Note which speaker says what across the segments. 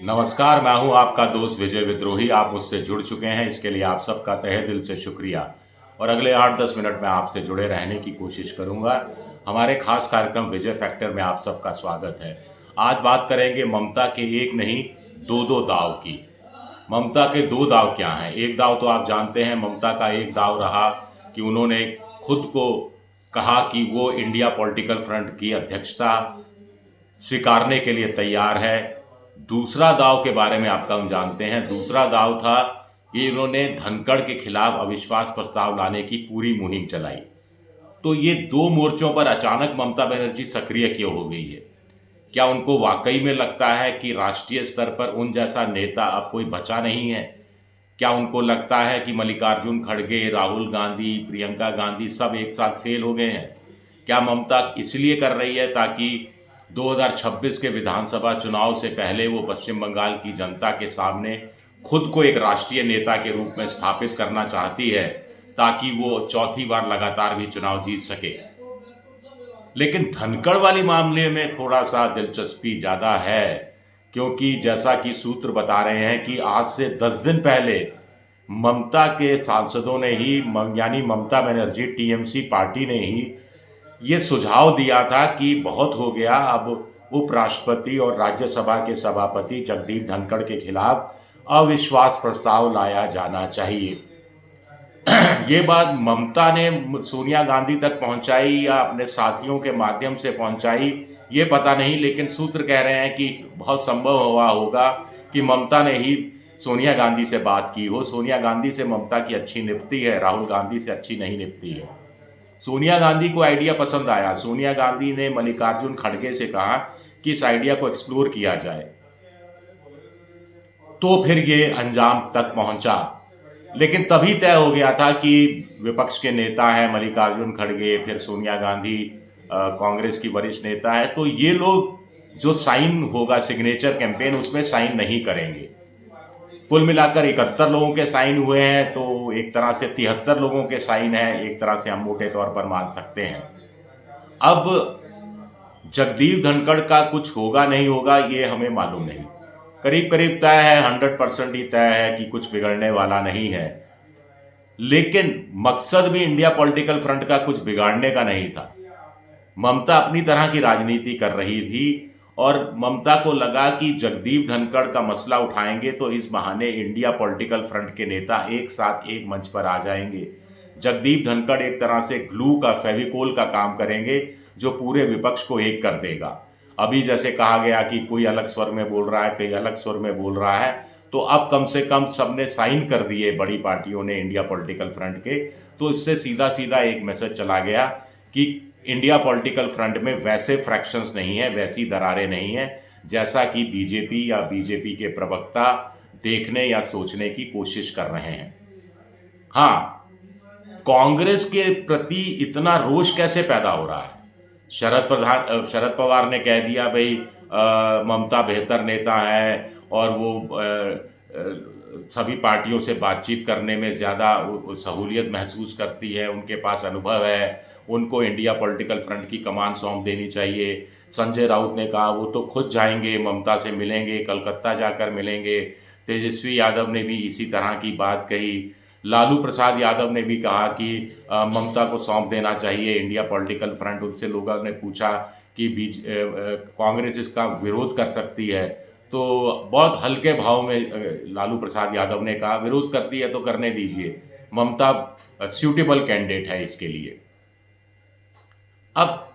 Speaker 1: नमस्कार, मैं हूं आपका दोस्त विजय विद्रोही। आप मुझसे जुड़ चुके हैं, इसके लिए आप सबका तहे दिल से शुक्रिया। और अगले 8-10 मिनट में आपसे जुड़े रहने की कोशिश करूंगा। हमारे खास कार्यक्रम विजय फैक्टर में आप सबका स्वागत है। आज बात करेंगे ममता के एक नहीं, दो-दो दाव की। ममता के दो दाव क्या हैं? एक दाव तो आप जानते हैं, ममता का एक दाव रहा कि उन्होंने खुद को कहा कि वो इंडिया पॉलिटिकल फ्रंट की अध्यक्षता स्वीकारने के लिए तैयार है। दूसरा दाव के बारे में आप कम जानते हैं। दूसरा दाव था कि इन्होंने धनखड़ के खिलाफ अविश्वास प्रस्ताव लाने की पूरी मुहिम चलाई। तो ये दो मोर्चों पर अचानक ममता बनर्जी सक्रिय क्यों हो गई है? क्या उनको वाकई में लगता है कि राष्ट्रीय स्तर पर उन जैसा नेता अब कोई बचा नहीं है? क्या उनको लगता है कि मल्लिकार्जुन खड़गे, राहुल गांधी, प्रियंका गांधी सब एक साथ फेल हो गए हैं? क्या ममता इसलिए कर रही है ताकि 2026 के विधानसभा चुनाव से पहले वो पश्चिम बंगाल की जनता के सामने खुद को एक राष्ट्रीय नेता के रूप में स्थापित करना चाहती है, ताकि वो चौथी बार लगातार भी चुनाव जीत सके? लेकिन धनखड़ वाली मामले में थोड़ा सा दिलचस्पी ज़्यादा है, क्योंकि जैसा कि सूत्र बता रहे हैं कि आज से 10 दिन पहले ममता के सांसदों ने ही यानी ममता बनर्जी टीएमसी पार्टी ने ही ये सुझाव दिया था कि बहुत हो गया, अब उपराष्ट्रपति और राज्यसभा के सभापति जगदीप धनखड़ के खिलाफ अविश्वास प्रस्ताव लाया जाना चाहिए। ये बात ममता ने सोनिया गांधी तक पहुंचाई या अपने साथियों के माध्यम से पहुंचाई, ये पता नहीं, लेकिन सूत्र कह रहे हैं कि बहुत संभव हुआ होगा कि ममता ने ही सोनिया गांधी से बात की हो। सोनिया गांधी से ममता की अच्छी निपटी है, राहुल गांधी से अच्छी नहीं निपटी है। सोनिया गांधी को आइडिया पसंद आया। सोनिया गांधी ने मल्लिकार्जुन खड़गे से कहा कि इस आइडिया को एक्सप्लोर किया जाए। तो फिर ये अंजाम तक पहुंचा। लेकिन तभी तय हो गया था कि विपक्ष के नेता हैं मल्लिकार्जुन खड़गे, फिर सोनिया गांधी कांग्रेस की वरिष्ठ नेता है, तो ये लोग जो साइन होगा सिग्नेचर कैंपेन उसमें साइन नहीं करेंगे। कुल मिलाकर 71 लोगों के साइन हुए हैं, तो एक तरह से 73 लोगों के साइन हैं, एक तरह से हम मोटे तौर पर मान सकते हैं। अब जगदीप धनखड़ का कुछ होगा नहीं होगा ये हमें मालूम नहीं। करीब करीब तय है, 100% ही तय है कि कुछ बिगड़ने वाला नहीं है। लेकिन मकसद भी इंडिया पॉलिटिकल फ्रंट का कुछ बिगाड़ने का नहीं था। ममता अपनी तरह की राजनीति कर रही थी और ममता को लगा कि जगदीप धनखड़ का मसला उठाएंगे तो इस बहाने इंडिया पॉलिटिकल फ्रंट के नेता एक साथ एक मंच पर आ जाएंगे। जगदीप धनखड़ एक तरह से ग्लू का, फेविकोल का काम करेंगे जो पूरे विपक्ष को एक कर देगा। अभी जैसे कहा गया कि कोई अलग स्वर में बोल रहा है, कोई अलग स्वर में बोल रहा है, तो अब कम से कम सबने साइन कर दिए, बड़ी पार्टियों ने इंडिया पॉलिटिकल फ्रंट के। तो इससे सीधा सीधा एक मैसेज चला गया कि इंडिया पॉलिटिकल फ्रंट में वैसे फ्रैक्शंस नहीं है, वैसी दरारें नहीं है जैसा कि बीजेपी या बीजेपी के प्रवक्ता देखने या सोचने की कोशिश कर रहे हैं। हाँ, कांग्रेस के प्रति इतना रोष कैसे पैदा हो रहा है? शरद पवार ने कह दिया भाई ममता बेहतर नेता है और वो सभी पार्टियों से बातचीत करने में ज़्यादा सहूलियत महसूस करती है, उनके पास अनुभव है, उनको इंडिया पॉलिटिकल फ्रंट की कमान सौंप देनी चाहिए। संजय राउत ने कहा वो तो खुद जाएंगे, ममता से मिलेंगे, कलकत्ता जाकर मिलेंगे। तेजस्वी यादव ने भी इसी तरह की बात कही। लालू प्रसाद यादव ने भी कहा कि ममता को सौंप देना चाहिए इंडिया पॉलिटिकल फ्रंट। उनसे लोगों ने पूछा कि कांग्रेस इसका विरोध कर सकती है, तो बहुत हल्के भाव में लालू प्रसाद यादव ने कहा विरोध करती है तो करने दीजिए, ममता सूटेबल कैंडिडेट है इसके लिए। अब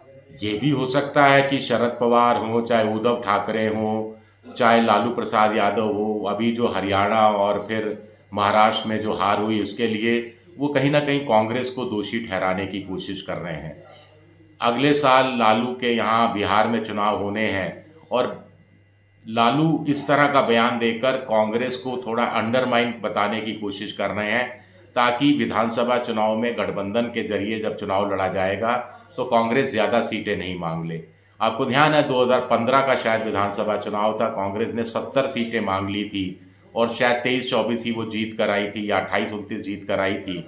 Speaker 1: ये भी हो सकता है कि शरद पवार हो, चाहे उद्धव ठाकरे हो, चाहे लालू प्रसाद यादव हो, अभी जो हरियाणा और फिर महाराष्ट्र में जो हार हुई उसके लिए वो कहीं ना कहीं कांग्रेस को दोषी ठहराने की कोशिश कर रहे हैं। अगले साल लालू के यहाँ बिहार में चुनाव होने हैं और लालू इस तरह का बयान देकर कांग्रेस को थोड़ा अंडरमाइन बताने की कोशिश कर रहे हैं, ताकि विधानसभा चुनाव में गठबंधन के जरिए जब चुनाव लड़ा जाएगा तो कांग्रेस ज़्यादा सीटें नहीं मांग ले। आपको ध्यान है 2015 का शायद विधानसभा चुनाव था, कांग्रेस ने 70 सीटें मांग ली थी और शायद 23-24 ही वो जीत कर आई थी या 28-29 जीत कर आई थी।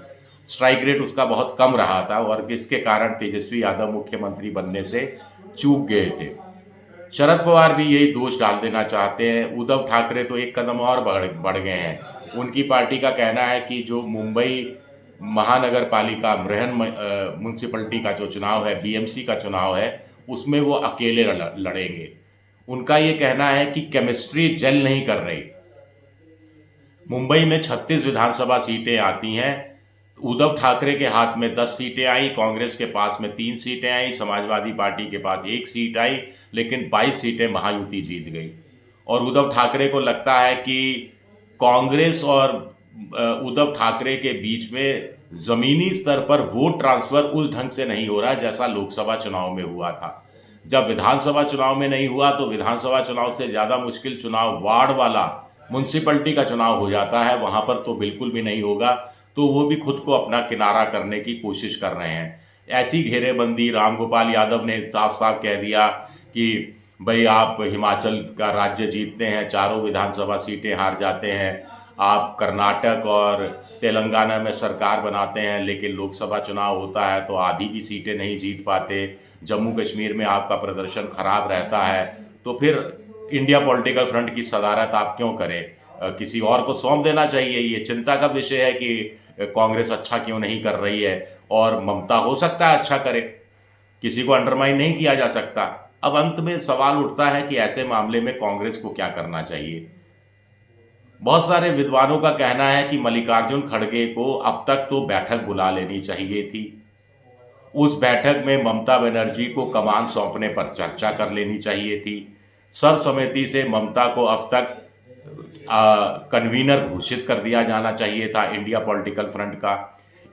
Speaker 1: स्ट्राइक रेट उसका बहुत कम रहा था और इसके कारण तेजस्वी यादव मुख्यमंत्री बनने से चूक गए थे। शरद पवार भी यही दोष डाल देना चाहते हैं। उद्धव ठाकरे तो एक कदम और बढ़ गए हैं। उनकी पार्टी का कहना है कि जो मुंबई महानगर पालिका म्युनिसिपैलिटी का जो चुनाव है, बीएमसी का चुनाव है, उसमें वो अकेले लड़ेंगे। उनका ये कहना है कि केमिस्ट्री जेल नहीं कर रही। मुंबई में 36 विधानसभा सीटें आती हैं। उद्धव ठाकरे के हाथ में 10 सीटें आई, कांग्रेस के पास में 3 सीटें आई, समाजवादी पार्टी के पास 1 सीट आई, लेकिन 22 सीटें महायुति जीत गई। और उद्धव ठाकरे को लगता है कि कांग्रेस और उद्धव ठाकरे के बीच में ज़मीनी स्तर पर वोट ट्रांसफ़र उस ढंग से नहीं हो रहा है जैसा लोकसभा चुनाव में हुआ था। जब विधानसभा चुनाव में नहीं हुआ तो विधानसभा चुनाव से ज़्यादा मुश्किल चुनाव वार्ड वाला म्युनिसिपैलिटी का चुनाव हो जाता है, वहाँ पर तो बिल्कुल भी नहीं होगा। तो वो भी खुद को अपना किनारा करने की कोशिश कर रहे हैं। ऐसी घेरेबंदी रामगोपाल यादव ने साफ साफ कह दिया कि भाई आप हिमाचल का राज्य जीतते हैं, चारों विधानसभा सीटें हार जाते हैं, आप कर्नाटक और तेलंगाना में सरकार बनाते हैं, लेकिन लोकसभा चुनाव होता है तो आधी भी सीटें नहीं जीत पाते, जम्मू कश्मीर में आपका प्रदर्शन खराब रहता है, तो फिर इंडिया पॉलिटिकल फ्रंट की सदारत आप क्यों करें? किसी और को सौंप देना चाहिए। ये चिंता का विषय है कि कांग्रेस अच्छा क्यों नहीं कर रही है, और ममता हो सकता है अच्छा करे, किसी को अंडरमाइन नहीं किया जा सकता। अब अंत में सवाल उठता है कि ऐसे मामले में कांग्रेस को क्या करना चाहिए। बहुत सारे विद्वानों का कहना है कि मल्लिकार्जुन खड़गे को अब तक तो बैठक बुला लेनी चाहिए थी। उस बैठक में ममता बनर्जी को कमान सौंपने पर चर्चा कर लेनी चाहिए थी। सर्वसम्मति से ममता को अब तक कन्वीनर घोषित कर दिया जाना चाहिए था इंडिया पॉलिटिकल फ्रंट का।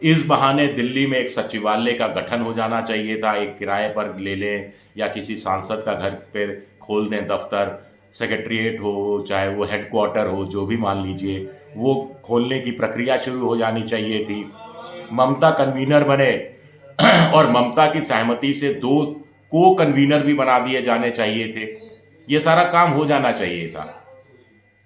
Speaker 1: इस बहाने दिल्ली में एक सचिवालय का गठन हो जाना चाहिए था, एक किराए पर ले लें या किसी सांसद का घर पर खोल दें दफ्तर, सेक्रेटरीट हो चाहे वो हेडक्वार्टर हो, जो भी मान लीजिए, वो खोलने की प्रक्रिया शुरू हो जानी चाहिए थी। ममता कन्वीनर बने और ममता की सहमति से 2 को कन्वीनर भी बना दिए जाने चाहिए थे। ये सारा काम हो जाना चाहिए था।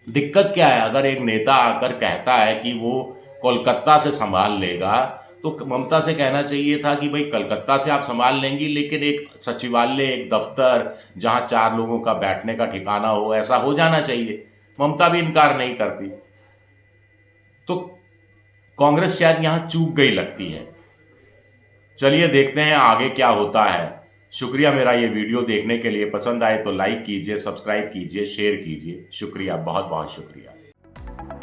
Speaker 1: दिक्कत क्या है, अगर एक नेता आकर कहता है कि वो कोलकाता से संभाल लेगा, तो ममता से कहना चाहिए था कि भाई कलकत्ता से आप संभाल लेंगी, लेकिन एक सचिवालय, एक दफ्तर जहां 4 लोगों का बैठने का ठिकाना हो, ऐसा हो जाना चाहिए। ममता भी इनकार नहीं करती। तो कांग्रेस शायद यहां चूक गई लगती है। चलिए देखते हैं आगे क्या होता है। शुक्रिया मेरा ये वीडियो देखने के लिए। पसंद आए तो लाइक कीजिए, सब्सक्राइब कीजिए, शेयर कीजिए। शुक्रिया, बहुत बहुत शुक्रिया।